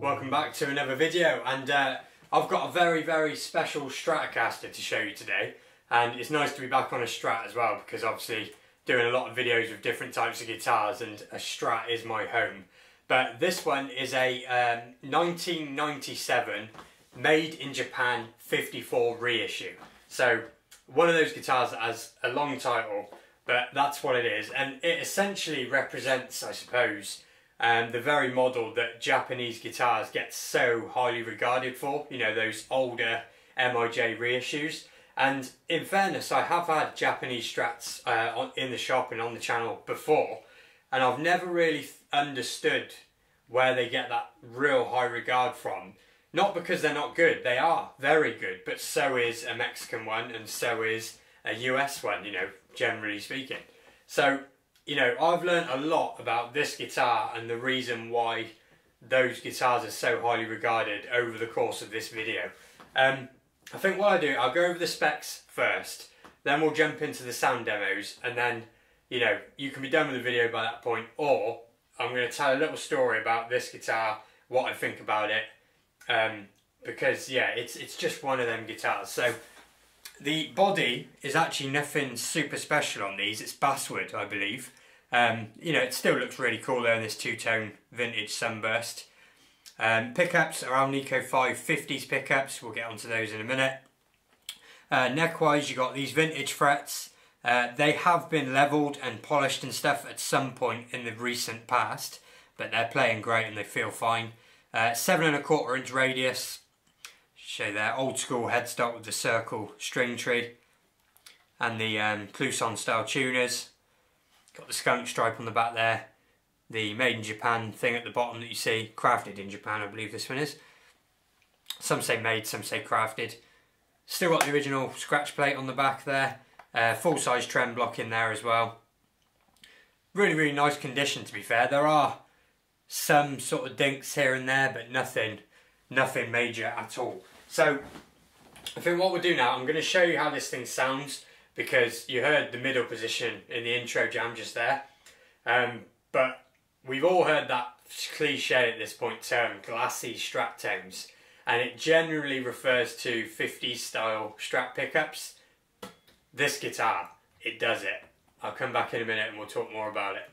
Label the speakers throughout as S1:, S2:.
S1: Welcome back to another video, and I've got a very special Stratocaster to show you today, and it's nice to be back on a Strat as well, because obviously doing a lot of videos with different types of guitars and a Strat is my home. But this one is a 1997 made in Japan 54 reissue. So one of those guitars that has a long title, but that's what it is, and it essentially represents, I suppose, the very model that Japanese guitars get so highly regarded for, you know, those older CIJ reissues. And in fairness, I have had Japanese Strats in the shop and on the channel before, and I've never really understood where they get that real high regard from. Not because they're not good, they are very good, but so is a Mexican one and so is a US one, you know, generally speaking. So, you know, I've learned a lot about this guitar and the reason why those guitars are so highly regarded over the course of this video. I think what I'll do, I'll go over the specs first, then we'll jump into the sound demos, and then, you know, you can be done with the video by that point, or I'm going to tell a little story about this guitar, what I think about it, because, yeah, it's just one of them guitars. So, the body is actually nothing super special on these. It's basswood, I believe. You know, it still looks really cool there in this two-tone vintage sunburst. Pickups are Alnico 550s pickups. We'll get onto those in a minute. Neck-wise, you got these vintage frets. They have been levelled and polished and stuff at some point in the recent past, but they're playing great and they feel fine. 7¼ inch radius. Show there, old school headstock with the circle string tree and the Clouson style tuners. Got the skunk stripe on the back there, the made in Japan thing at the bottom that you see, crafted in Japan I believe this one is. Some say made, some say crafted. Still got the original scratch plate on the back there, full size trem block in there as well. Really nice condition, to be fair. There are some sort of dinks here and there, but nothing major at all. So, I think what we'll do now, I'm going to show you how this thing sounds, because you heard the middle position in the intro jam just there. But we've all heard that cliche at this point term, glassy Strat tones, and it generally refers to 50s style Strat pickups. This guitar, it does it. I'll come back in a minute and we'll talk more about it.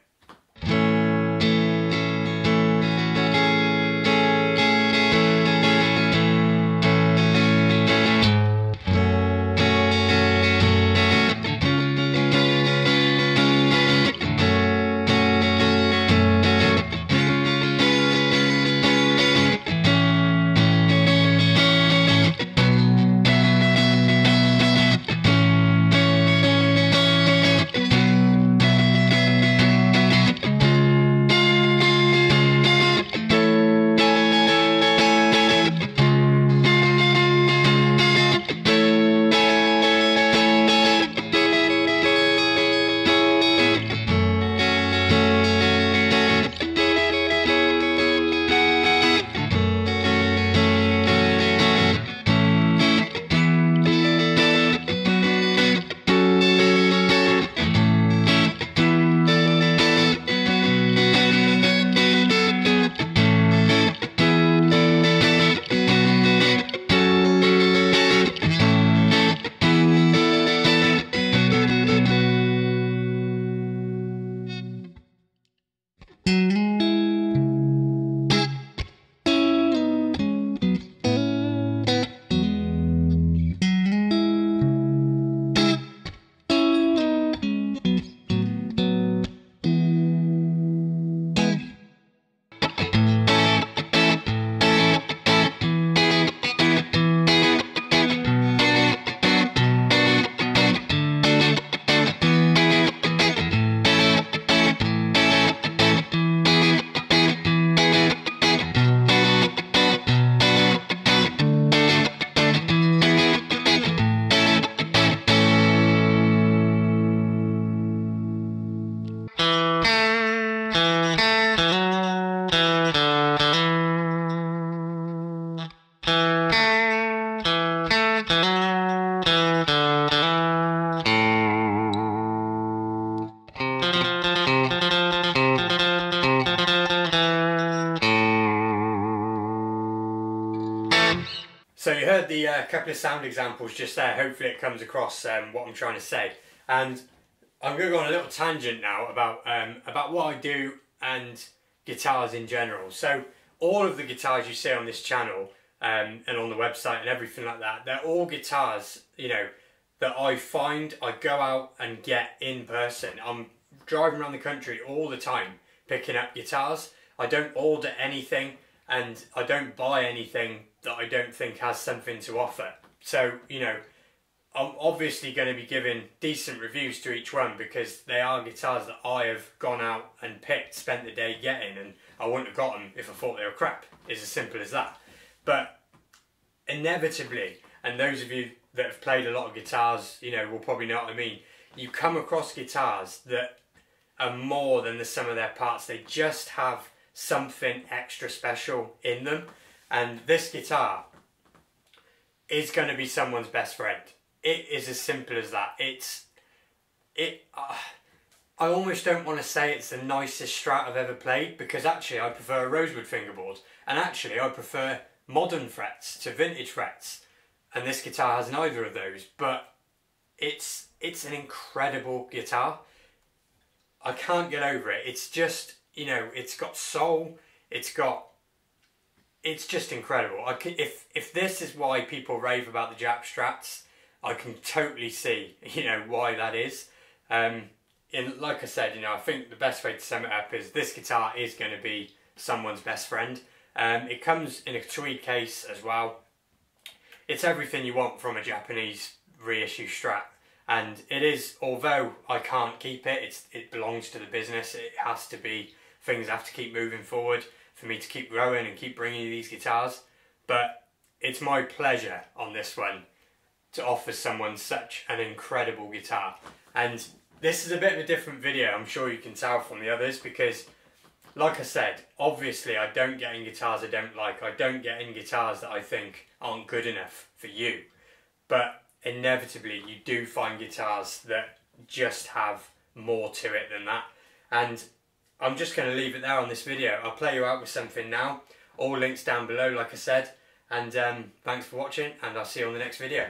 S1: So you heard the couple of sound examples just there. Hopefully it comes across what I'm trying to say. And I'm going to go on a little tangent now about what I do and guitars in general. So all of the guitars you see on this channel and on the website and everything like that, they're all guitars, you know, that I find, I go out and get in person. I'm driving around the country all the time picking up guitars. I don't order anything and I don't buy anything that I don't think has something to offer. So, you know, I'm obviously going to be giving decent reviews to each one because they are guitars that I have gone out and picked, spent the day getting, and I wouldn't have got them if I thought they were crap. It's as simple as that. But inevitably, and those of you that have played a lot of guitars, you know, will probably know what I mean, you come across guitars that are more than the sum of their parts. They just have something extra special in them, and this guitar is going to be someone's best friend. It is as simple as that. I almost don't want to say it's the nicest Strat I've ever played, because actually I prefer a rosewood fingerboard, and actually I prefer modern frets to vintage frets, and this guitar has neither of those. But it's an incredible guitar. I can't get over it. It's just, you know, it's got soul. It's just incredible. If this is why people rave about the Jap Strats, I can totally see, you know, why that is. Like I said, you know, I think the best way to sum it up is this guitar is going to be someone's best friend. It comes in a tweed case as well. It's everything you want from a Japanese reissue Strat. And it is, although I can't keep it, it belongs to the business. It has to be, things have to keep moving forward for me to keep growing and keep bringing you these guitars. But it's my pleasure on this one to offer someone such an incredible guitar. And this is a bit of a different video, I'm sure you can tell from the others, because like I said, obviously I don't get in guitars I don't like. I don't get in guitars that I think aren't good enough for you. But inevitably you do find guitars that just have more to it than that. And I'm just going to leave it there on this video. I'll play you out with something now. All links down below, like I said. And thanks for watching, and I'll see you on the next video.